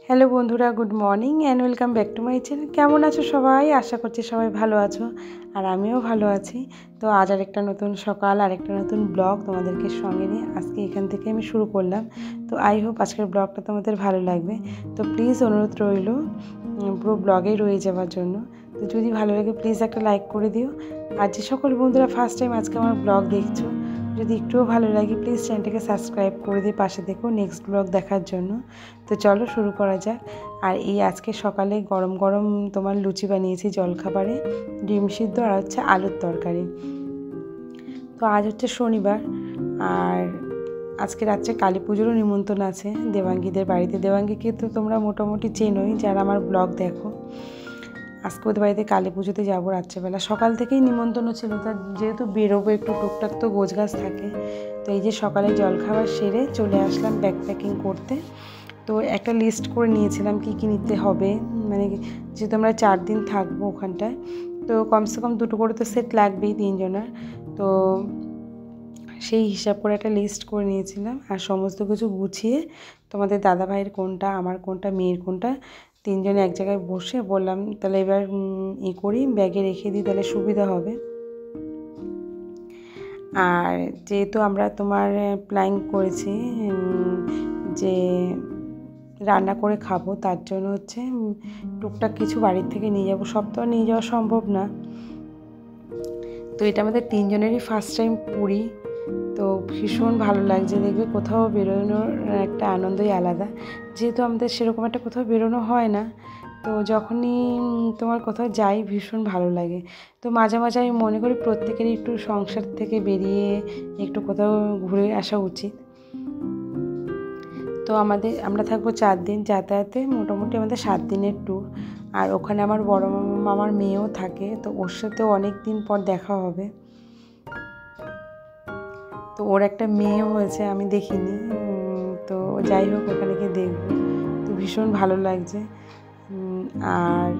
Hello বন্ধুরা, good morning and welcome back to my channel. কেমন আছো সবাই? আশা করছি সবাই ভালো আছো, আর আমিও ভালো আছি। তো আজ আরেকটা নতুন সকাল, আরেকটা নতুন ব্লগ তোমাদেরকে সঙ্গে নিয়ে আজকে এখান থেকে আমি শুরু করলাম। তো আই হোপ আজকের ব্লগটা তোমাদের ভালো লাগবে। তো প্লিজ অনুরোধ রইল পুরো ব্লগেই রয়ে যাওয়ার জন্য। তো যদি ভালো লাগে প্লিজ একটা লাইক করে দিও। আর যে সকল বন্ধুরা ফার্স্ট টাইম আজকে আমার ব্লগ দেখছো, যদি একটুও ভালো লাগে প্লিজ চ্যানেলটাকে সাবস্ক্রাইব করে দিয়ে পাশে দেখো নেক্সট ব্লগ দেখার জন্য। তো চলো শুরু করা যাক। আর এই আজকে সকালে গরম গরম তোমার লুচি বানিয়েছি জলখাবারে, ডিম সিদ্ধ আর হচ্ছে আলুর তরকারি। তো আজ হচ্ছে শনিবার, আর আজকে রাত্রে কালী পুজোরও নিমন্ত্রণ আছে দেবাঙ্গীদের বাড়িতে। দেবাঙ্গীকে তো তোমরা মোটামুটি চেনোই যারা আমার ব্লগ দেখো। আজকে ওদের বাড়িতে কালী পুজোতে যাবো রাত্রেবেলা। সকাল থেকেই নিমন্ত্রণ ছিল, তা যেহেতু বেরোবো একটু টুকটাক তো গোছগাছ থাকে। তো এই যে সকালে জলখাবার সেরে চলে আসলাম ব্যাগ প্যাকিং করতে। তো একটা লিস্ট করে নিয়েছিলাম কী কী নিতে হবে, মানে যেহেতু আমরা 4 দিন থাকবো ওখানটায়, তো কমসে কম 2টো করে তো সেট লাগবেই 3 জনের। তো সেই হিসাব করে একটা লিস্ট করে নিয়েছিলাম, আর সমস্ত কিছু গুছিয়ে তোমাদের দাদা ভাইয়ের কোনটা, আমার কোনটা, মেয়ের কোনটা, 3 জনে এক জায়গায় বসে বললাম তাহলে এবার করি, ব্যাগে রেখে দিই, তাহলে সুবিধা হবে। আর যেহেতু আমরা তোমার প্ল্যান করেছি যে রান্না করে খাবো, তার জন্য হচ্ছে টুকটাক কিছু বাড়ির থেকে নিয়ে যাবো। সব তো আর নিয়ে যাওয়া সম্ভব না। তো এটা আমাদের 3 জনেরই ফার্স্ট টাইম পুরী। তো ভীষণ ভালো লাগছে, দেখবে কোথাও বেরোনোর একটা আনন্দই আলাদা। যেহেতু আমাদের সেরকম একটা কোথাও বেরোনো হয় না, তো যখনই তোমার কোথাও যাই ভীষণ ভালো লাগে। তো মাঝে মাঝে আমি মনে করি প্রত্যেকেরই একটু সংসার থেকে বেরিয়ে একটু কোথাও ঘুরে আসা উচিত। তো আমরা থাকবো 4 দিন, যাতায়াতে মোটামুটি আমাদের 7 দিনের ট্যুর। আর ওখানে আমার বড় মামার মেয়েও থাকে, তো ওর সাথেও অনেক দিন পর দেখা হবে। তো ওর একটা মেয়ে হয়েছে, আমি দেখিনি। তো যাই হোক ওখানে গিয়ে দেখবো। তো ভীষণ ভালো লাগছে, আর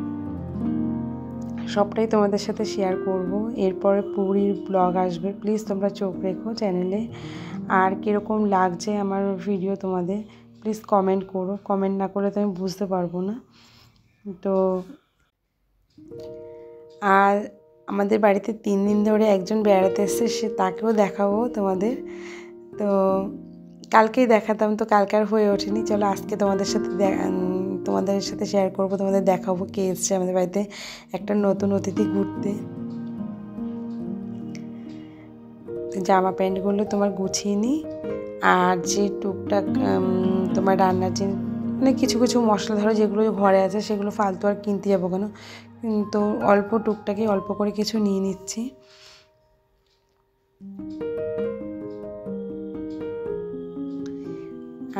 সবটাই তোমাদের সাথে শেয়ার করব। এরপরে পুরীর ব্লগ আসবে, প্লিজ তোমরা চোখ রেখো চ্যানেলে। আর কীরকম লাগছে আমার ভিডিও তোমাদের প্লিজ কমেন্ট করো, কমেন্ট না করলে তো আমি বুঝতে পারবো না। তো আর আমাদের বাড়িতে 3 দিন ধরে একজন বেড়াতে এসছে, তাকেও দেখাবো তোমাদের। তো কালকেই দেখাতাম, তো কালকে আর হয়ে ওঠেনি। চলো আজকে তোমাদের সাথে শেয়ার করবো, তোমাদের দেখাবো কে এসছে আমাদের বাড়িতে একটা নতুন অতিথি ঘুরতে। জামা প্যান্টগুলো তোমার গুছিয়ে নিই, আর যে টুকটাক তোমার রান্নার যে মানে কিছু কিছু মশলা ধরো যেগুলো ঘরে আছে সেগুলো ফালতু আর কিনতে যাবো কেন, তো অল্প টুকটাকই অল্প করে কিছু নিয়ে নিচ্ছি।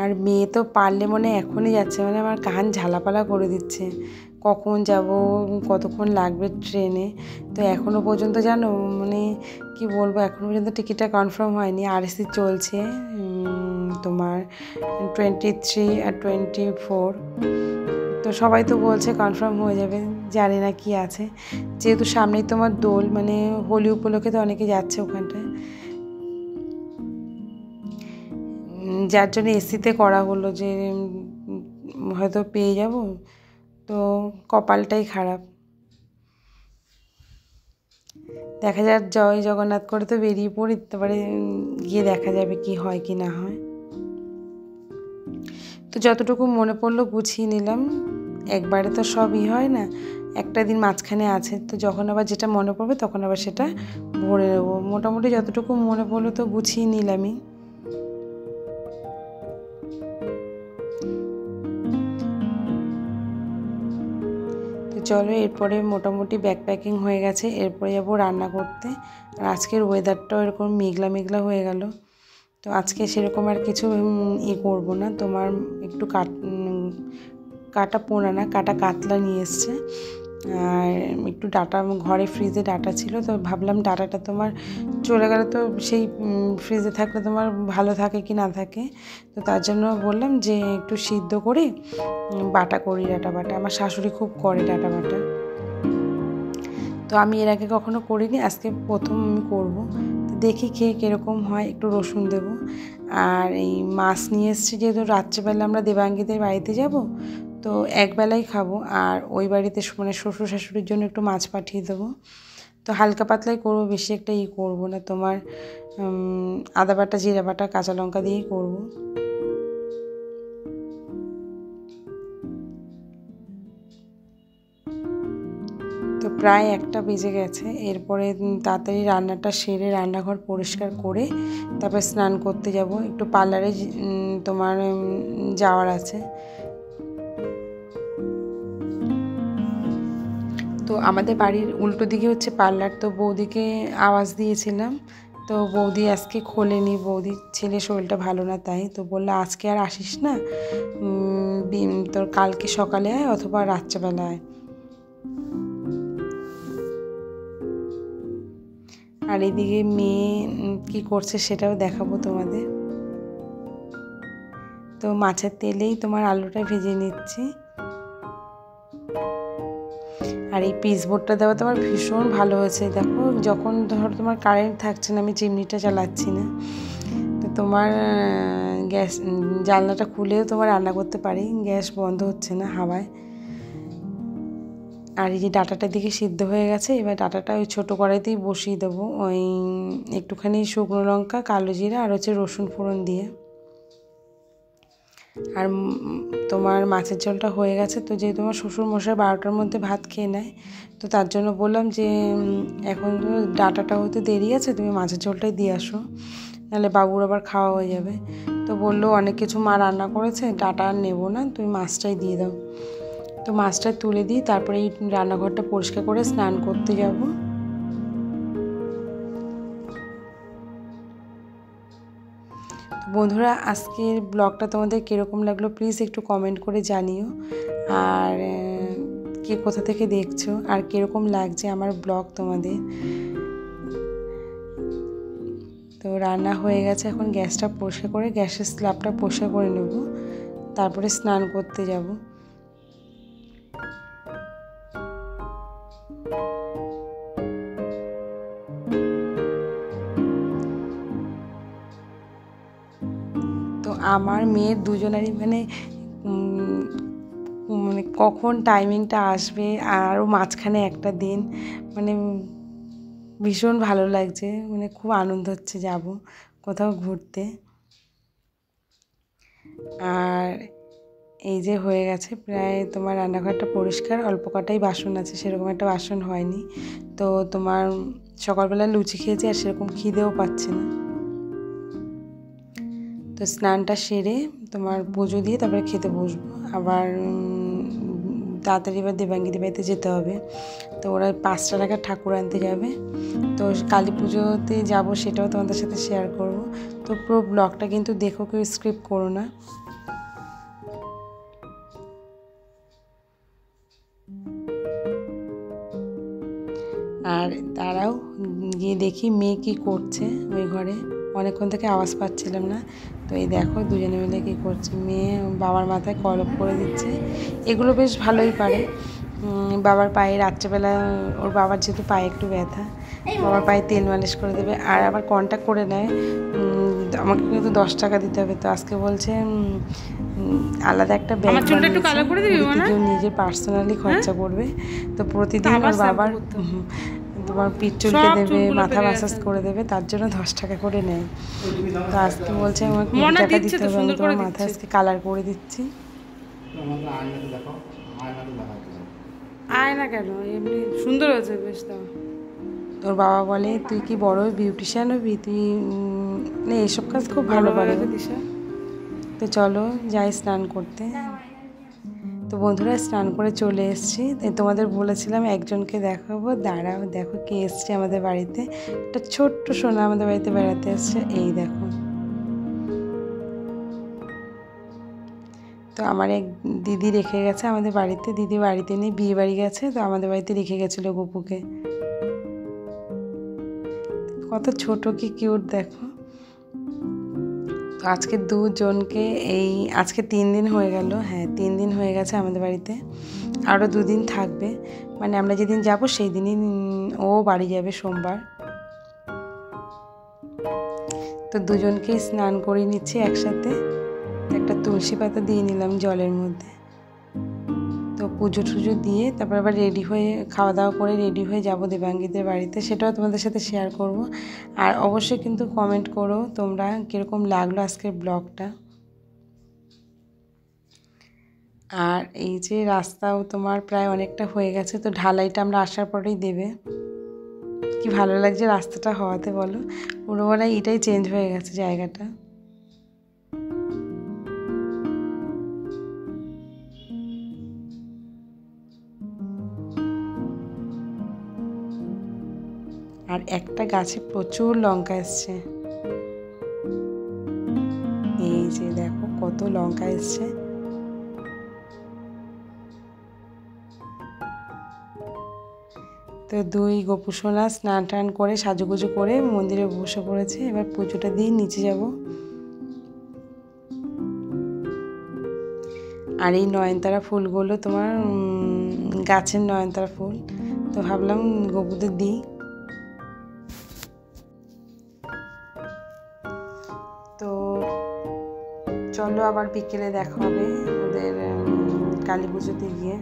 আর মেয়ে তো পারলে মনে এখনই যাচ্ছে, মানে আমার কান ঝালাপালা করে দিচ্ছে কখন যাব, কতক্ষণ লাগবে ট্রেনে। তো এখনও পর্যন্ত জানো মানে কি বলবো, এখনও পর্যন্ত টিকিটটা কনফার্ম হয়নি। আরএসি চলছে তোমার 23 আর 24। তো সবাই তো বলছে কনফার্ম হয়ে যাবে, জানি না কি আছে। যেহেতু সামনেই তোমার দোল, মানে হোলি উপলক্ষে তো অনেকে যাচ্ছে ওখানটায়, যার জন্য এসিতে করা হলো যে হয়তো পেয়ে যাব। তো কপালটাই খারাপ, দেখা যাক জয় জগন্নাথ করে তো বেরিয়ে পড়ি, তারপরে গিয়ে দেখা যাবে কি হয় কি না হয়। তো যতটুকু মনে পড়লো গুছিয়ে নিলাম, একবারে তো সবই হয় না, একটা দিন মাঝখানে আছে, তো যখন আবার যেটা মনে পড়বে তখন আবার সেটা ভরে নেবো। মোটামুটি যতটুকু মনে পড়লো তো গুছিয়ে নিলামই। চলো এরপরে মোটামুটি ব্যাগ প্যাকিং হয়ে গেছে, এরপরে যাবো রান্না করতে। আর আজকের ওয়েদারটাও এরকম মেঘলা মেঘলা হয়ে গেল, তো আজকে সেরকম আর কিছু করবো না। তোমার একটু কাটা পোনা না, কাটা কাতলা নিয়ে এসছে, আর একটু ডাটা ঘরে ফ্রিজে ডাটা ছিল, তো ভাবলাম ডাটাটা তোমার চলে গেলে তো সেই ফ্রিজে থাকলে তোমার ভালো থাকে কি না থাকে, তো তার জন্য বললাম যে একটু সিদ্ধ করে বাটা করি, ডাটা বাটা। আমার শাশুড়ি খুব করে ডাটা বাটা, তো আমি এর আগে কখনো করিনি, আজকে প্রথম আমি করবো। তো দেখি খেয়ে কীরকম হয়, একটু রসুন দেবো। আর এই মাছ নিয়ে এসেছি, যেহেতু রাত্রেবেলা আমরা দেবাঙ্গীদের বাড়িতে যাব, তো একবেলাই খাবো। আর ওই বাড়িতে মানে শ্বশুর শাশুড়ির জন্য একটু মাছ পাঠিয়ে দেবো। তো হালকা পাতলাই করবো, বেশি একটা করবো না। তোমার আদা বাটা, জিরা বাটা, কাঁচা লঙ্কা দিয়েই করবো। তো প্রায় 1টা বেজে গেছে। এরপরে তাড়াতাড়ি রান্নাটা সেরে রান্নাঘর পরিষ্কার করে তারপর স্নান করতে যাব। একটু পার্লারে তোমার যাওয়ার আছে। তো আমাদের বাড়ির উল্টো দিকে হচ্ছে পার্লার। তো বৌদিকে আওয়াজ দিয়েছিলাম, তো বৌদি আজকে খোলেনি। বৌদির ছেলে শরীরটা ভালো না, তাই তো বললো আজকে আর আসিস না, তোর কালকে সকালে আয় অথবা রাত্রেবেলা আয়। আর এদিকে মেয়ে কি করছে সেটাও দেখাবো তোমাদের। তো মাছের তেলেই তোমার আলুটা ভেজে নিচ্ছি। আর এই পিচবোর্ডটা দেওয়া তোমার ভীষণ ভালো হয়েছে। দেখো, যখন ধরো তোমার কারেন্ট থাকছে না, আমি চিমনিটা চালাচ্ছি না, তো তোমার গ্যাস জানলাটা খুলেও তোমার রান্না করতে পারি, গ্যাস বন্ধ হচ্ছে না হাওয়ায়। আর এই যে ডাঁটাটার দিকে সিদ্ধ হয়ে গেছে, এবার ডাঁটাটা ওই ছোটো কড়াইতেই বসিয়ে দেবো। ওই একটুখানি শুকনো লঙ্কা, কালো জিরা আর হচ্ছে রসুন ফোড়ন দিয়ে। আর তোমার মাছের ঝোলটা হয়ে গেছে। তো যেহেতু তোমার শ্বশুরমশাই 12টার মধ্যে ভাত খেয়ে নেয়, তো তার জন্য বললাম যে এখন তো ডাঁটাটা হয়তো দেরি আছে, তুমি মাছের ঝোলটাই দিয়ে আসো, নাহলে বাবুর আবার খাওয়া হয়ে যাবে। তো বললো অনেক কিছু মা রান্না করেছে, ডাঁটা আর নেবো না, তুমি মাছটাই দিয়ে দাও। তো মাছটা তুলে দিই, তারপরে এই রান্নাঘরটা পরিষ্কার করে স্নান করতে যাব। বন্ধুরা, আজকের ব্লগটা তোমাদের কীরকম লাগলো প্লিজ একটু কমেন্ট করে জানিও। আর কে কোথা থেকে দেখছো আর কীরকম লাগছে আমার ব্লগ তোমাদের। তো রান্না হয়ে গেছে, এখন গ্যাসটা পরিষ্কার করে গ্যাসের স্ল্যাবটা পরিষ্কার করে নেব, তারপরে স্নান করতে যাব। তো আমার মেয়ের দুজনেরই মানে কখন টাইমিংটা আসবে, আরও মাঝখানে একটা দিন, মানে ভীষণ ভালো লাগছে, মানে খুব আনন্দ হচ্ছে যাব কোথাও ঘুরতে। আর এই যে হয়ে গেছে প্রায় তোমার রান্নাঘরটা পরিষ্কার, অল্প কটাই বাসন আছে, সেরকম একটা বাসন হয়নি। তো তোমার সকালবেলা লুচি খেয়েছি আর সেরকম খিদেও পাচ্ছে না। তো স্নানটা সেরে তোমার পুজো দিয়ে তারপরে খেতে বসবো। আবার তাড়াতাড়ি এবার দেবাঙ্গীদের বাড়িতে যেতে হবে। তো ওরা 5টা নাগাদ ঠাকুর আনতে যাবে। তো কালী পুজোতে যাব, সেটাও তোমাদের সাথে শেয়ার করব। তো পুরো ব্লগটা কিন্তু দেখো, কেউ স্কিপ করো না। আর তারাও গিয়ে দেখি মেয়ে কী করছে ওই ঘরে, অনেকক্ষণ থেকে আওয়াজ পাচ্ছিলাম না। তো এই দেখো দুজনে মিলে কী করছে, মেয়ে বাবার মাথায় কলপ করে দিচ্ছে। এগুলো বেশ ভালোই পারে। বাবার পায়ে রাত্রেবেলা, ওর বাবার যেহেতু পায়ে একটু ব্যথা, বাবার পায়ে তেল মালিশ করে দেবে। আর আবার কন্ট্যাক্ট করে নেয়, আমাকে কিন্তু 10 টাকা দিতে হবে। তো আজকে বলছে আলাদা একটা ব্যাগ কেউ নিজে পার্সোনালি খরচা করবে। তো প্রতিদিন ওর বাবার তোমার পিঠ চুলকে দেবে, মাথা ম্যাসাজ করে দেবে, তার জন্য 10 টাকা করে নেয়। তো আজকে বলছে আমাকে 20 টাকা দিতে হবে, আমি তোমার মাথা আজকে কালার করে দিচ্ছি। আয় না কেন, এমনি সুন্দর হয়েছে বেশ। তো তোর বাবা বলে তুই কি বড় বিউটিশিয়ান হবি, তুই মানে এইসব কাজ খুব ভালো পারে। তো চলো যাই স্নান করতে। তো বন্ধুরা, স্নান করে চলে এসেছি। তোমাদের বলেছিলাম একজনকে দেখাবো, দাঁড়াও দেখো কে এসছে আমাদের বাড়িতে। একটা ছোট্ট সোনা আমাদের বাড়িতে বেড়াতে এসছে, এই দেখো। তো আমার এক দিদি রেখে গেছে আমাদের বাড়িতে, দিদি বাড়িতে নেই, বিয়ে বাড়ি গেছে, তো আমাদের বাড়িতে রেখে গেছিলো গপুকে। কত ছোট কি কিউট দেখো। তো আজকে দুজনকে আজকে 3 দিন হয়ে গেল, হ্যাঁ 3 দিন হয়ে গেছে আমাদের বাড়িতে, আরও 2 দিন থাকবে। মানে আমরা যেদিন যাব সেই দিনই ও বাড়ি যাবে, সোমবার। তো দুজনকেই স্নান করে নিচ্ছি একসাথে। একটা তুলসী পাতা দিয়ে নিলাম জলের মধ্যে। তো পুজো টুজো দিয়ে তারপর আবার রেডি হয়ে খাওয়া দাওয়া করে রেডি হয়ে যাব দেবাঙ্গীদের বাড়িতে, সেটাও তোমাদের সাথে শেয়ার করব। আর অবশ্যই কিন্তু কমেন্ট করো তোমরা কীরকম লাগলো আজকের ব্লগটা। আর এই যে রাস্তাও তোমার প্রায় অনেকটা হয়ে গেছে, তো ঢালাইটা আমরা আসার পরেই দেবে। কি ভালো লাগছে রাস্তাটা হওয়াতে বলো, পুরোবেলায় এটাই চেঞ্জ হয়ে গেছে জায়গাটা। আর একটা গাছে প্রচুর লঙ্কা এসছে, এই যে দেখো কত লঙ্কা এসছে। তো দুই গোপুসোনা স্নান টান করে সাজুগুজু করে মন্দিরে বসে পড়েছে। এবার পুজোটা দিয়ে নিচে যাব। আর এই নয়নতারা ফুলগুলো তোমার গাছের নয়নতারা ফুল, তো ভাবলাম গোপুদের দিই। তো চলো আবার বিকেলে দেখা হবে ওদের কালী পুজোতে গিয়ে।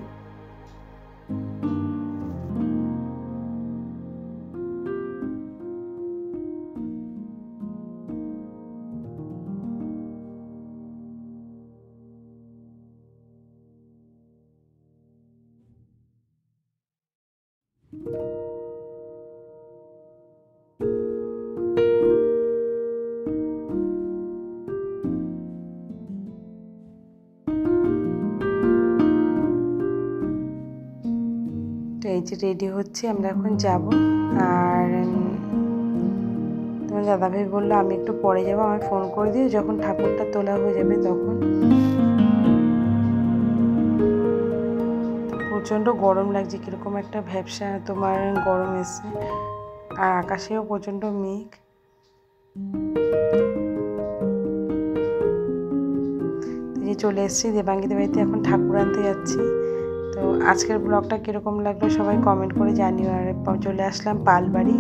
তো এই যে রেডি হচ্ছে, আমরা এখন যাব। আর তোমার দাদাভাই বললো আমি একটু পরে যাবো, আমায় ফোন করে দিও যখন ঠাকুরটা তোলা হয়ে যাবে তখন। প্রচণ্ড গরম লাগছে, কীরকম একটা ভ্যাপসা তোমার গরম এসছে। আর আকাশেও প্রচণ্ড মেঘ। চলে এসেছি দেবাঙ্গীদের বাড়িতে, এখন ঠাকুর আনতে যাচ্ছি। তো আজকের ব্লগটা কীরকম লাগলো সবাই কমেন্ট করে জানিও। আর চলে আসলাম পালবাড়ি।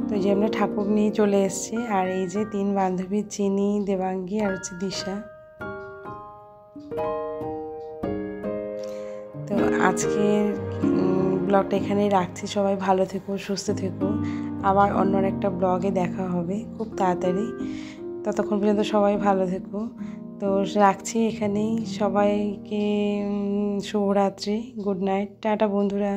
তো যে আমরা ঠাকুর নিয়ে চলে এসেছি। আর এই যে তিন বান্ধবী, চিনি, দেবাঙ্গী আর হচ্ছে দিশা। তো আজকের ব্লগটা এখানেই রাখছি। সবাই ভালো থেকো, সুস্থ থেকো। আবার অন্য একটা ব্লগে দেখা হবে খুব তাড়াতাড়ি। ততক্ষণ পর্যন্ত সবাই ভালো থেকো। তো রাখছি এখানেই। সবাইকে শুভরাত্রি, গুড নাইট, টাটা বন্ধুরা।